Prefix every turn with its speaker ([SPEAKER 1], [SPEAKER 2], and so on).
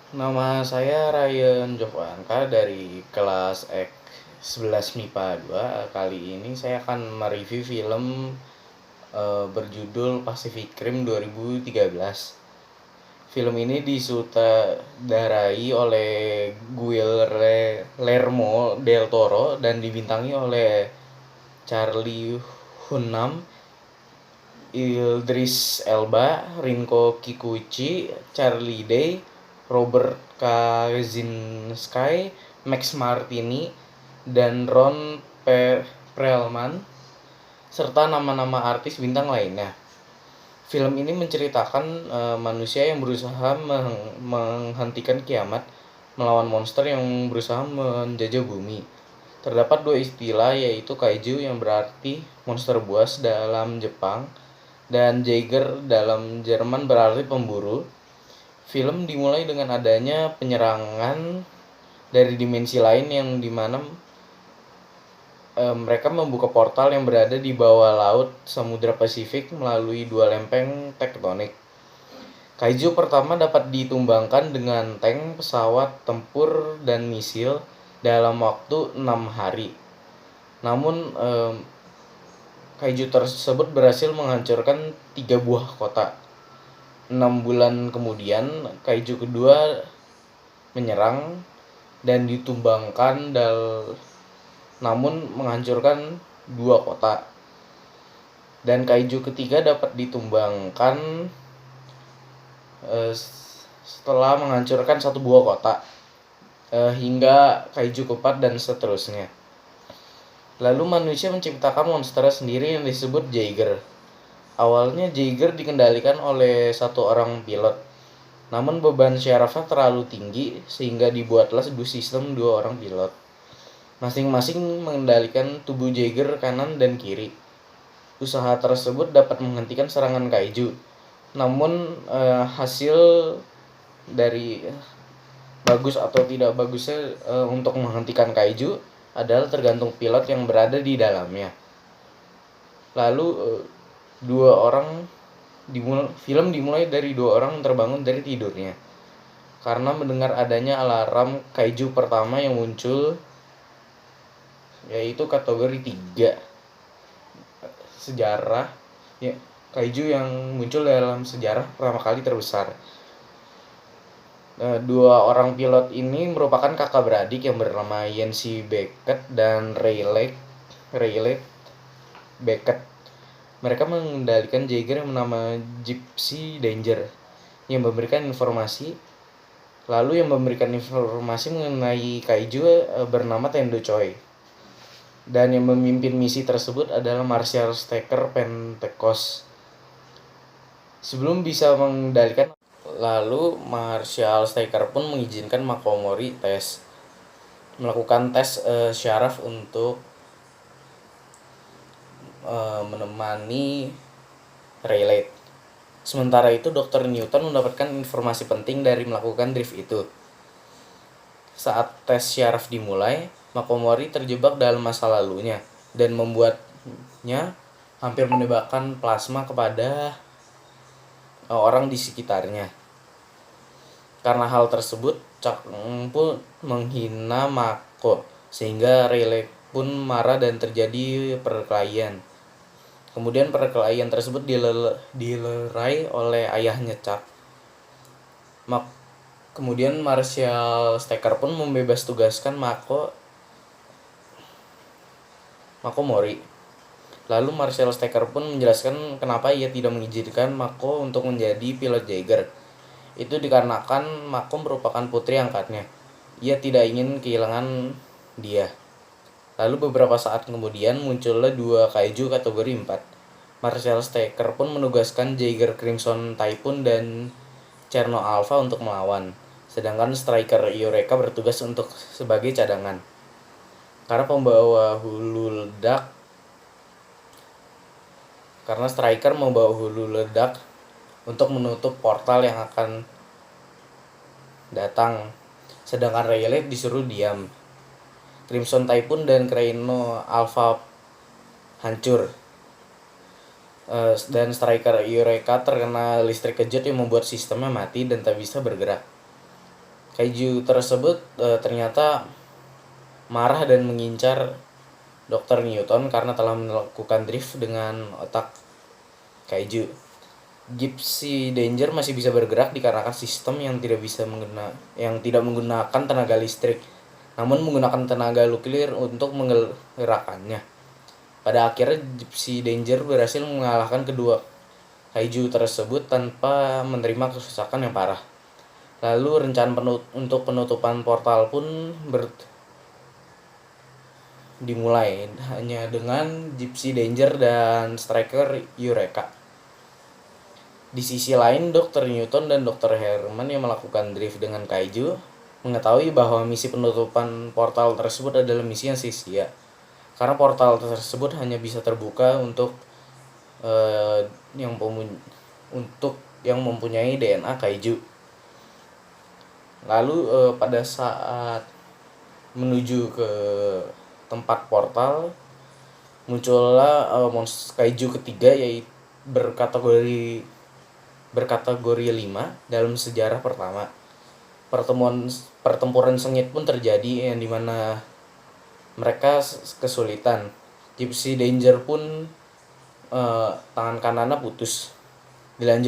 [SPEAKER 1] Nama saya Ryan Jovanka dari kelas 11 MIPA 2. Kali ini saya akan mereview film berjudul Pacific Rim 2013. Film ini disutradarai oleh Guillermo del Toro dan dibintangi oleh Charlie Hunnam, Idris Elba, Rinko Kikuchi, Charlie Day, Robert Kaczynski, Max Martini, dan Ron Perlman, serta nama-nama artis bintang lainnya. Film ini menceritakan manusia yang berusaha menghentikan kiamat melawan monster yang berusaha menjajah bumi. Terdapat dua istilah, yaitu kaiju yang berarti monster buas dalam Jepang dan Jaeger dalam Jerman berarti pemburu. Film dimulai dengan adanya penyerangan dari dimensi lain yang dimana mereka membuka portal yang berada di bawah laut Samudra Pasifik melalui dua lempeng tektonik. Kaiju pertama dapat ditumbangkan dengan tank, pesawat tempur, dan misil dalam waktu 6 hari. Namun kaiju tersebut berhasil menghancurkan 3 buah kota. 6 bulan kemudian, kaiju kedua menyerang dan ditumbangkan namun menghancurkan 2 kota. Dan kaiju ketiga dapat ditumbangkan setelah menghancurkan 1 buah kota, hingga kaiju keempat dan seterusnya. Lalu manusia menciptakan monster sendiri yang disebut Jaeger. Awalnya Jaeger dikendalikan oleh 1 orang pilot. Namun beban syarafnya terlalu tinggi sehingga dibuatlah sebuah sistem 2 orang pilot. Masing-masing mengendalikan tubuh Jaeger kanan dan kiri. Usaha tersebut dapat menghentikan serangan kaiju. Namun hasil dari bagus atau tidak bagusnya untuk menghentikan kaiju adalah tergantung pilot yang berada di dalamnya. Lalu film dimulai dari 2 orang terbangun dari tidurnya karena mendengar adanya alarm kaiju pertama yang muncul, yaitu kategori 3 sejarah, ya, kaiju yang muncul dalam sejarah pertama kali terbesar. 2 orang pilot ini merupakan kakak beradik yang bernama Yancy Beckett dan Riley Beckett. Mereka mengendalikan Jaeger yang bernama Gypsy Danger yang memberikan informasi. Lalu yang memberikan informasi mengenai kaiju bernama Tendo Choi. Dan yang memimpin misi tersebut adalah Marshall Staker Pentecost. Sebelum bisa mengendalikan, lalu Marshall Staker pun mengizinkan Makomori melakukan tes syaraf untuk menemani Rayleigh. Sementara itu Dr. Newton mendapatkan informasi penting dari melakukan drift itu. Saat tes syaraf dimulai, Makomori terjebak dalam masa lalunya dan membuatnya hampir menembakkan plasma kepada orang di sekitarnya. Karena hal tersebut, Chuck pun menghina Mako sehingga Rayleigh pun marah dan terjadi perkelahian. Kemudian perkelahian tersebut dilerai oleh ayahnya Chuck. Kemudian Marshall Staker pun membebas tugaskan Makomori. Lalu Marshall Staker pun menjelaskan kenapa ia tidak mengizinkan Mako untuk menjadi pilot Jaeger. Itu dikarenakan Mako merupakan putri angkatnya. Ia tidak ingin kehilangan dia. Lalu beberapa saat kemudian muncullah 2 kaiju kategori 4. Marshall Staker pun menugaskan Jaeger Crimson Typhoon dan Cherno Alpha untuk melawan. Sedangkan Striker Eureka bertugas sebagai cadangan. Karena Striker membawa hulu ledak untuk menutup portal yang akan datang. Sedangkan Rayleigh disuruh diam. Crimson Typhoon dan Cherno Alpha hancur. Dan Striker Eureka terkena listrik kejut yang membuat sistemnya mati dan tak bisa bergerak. Kaiju tersebut ternyata marah dan mengincar Dr. Newton karena telah melakukan drift dengan otak kaiju. Gypsy Danger masih bisa bergerak dikarenakan sistem yang tidak menggunakan tenaga listrik, namun menggunakan tenaga nuklir untuk menggerakkannya. Pada akhirnya Gypsy Danger berhasil mengalahkan kedua kaiju tersebut tanpa menerima kerusakan yang parah. Lalu rencana untuk penutupan portal pun dimulai hanya dengan Gypsy Danger dan Striker Eureka. Di sisi lain, Dr. Newton dan Dr. Herman yang melakukan drift dengan kaiju mengetahui bahwa misi penutupan portal tersebut adalah misi yang sia-sia, karena portal tersebut hanya bisa terbuka untuk yang mempunyai DNA kaiju. Lalu pada saat menuju ke tempat portal, muncullah monster kaiju ketiga, yaitu berkategori 5 dalam sejarah pertama. Pertempuran sengit pun terjadi yang dimana mereka kesulitan. Gypsy Danger pun tangan kanannya putus. Dilanjut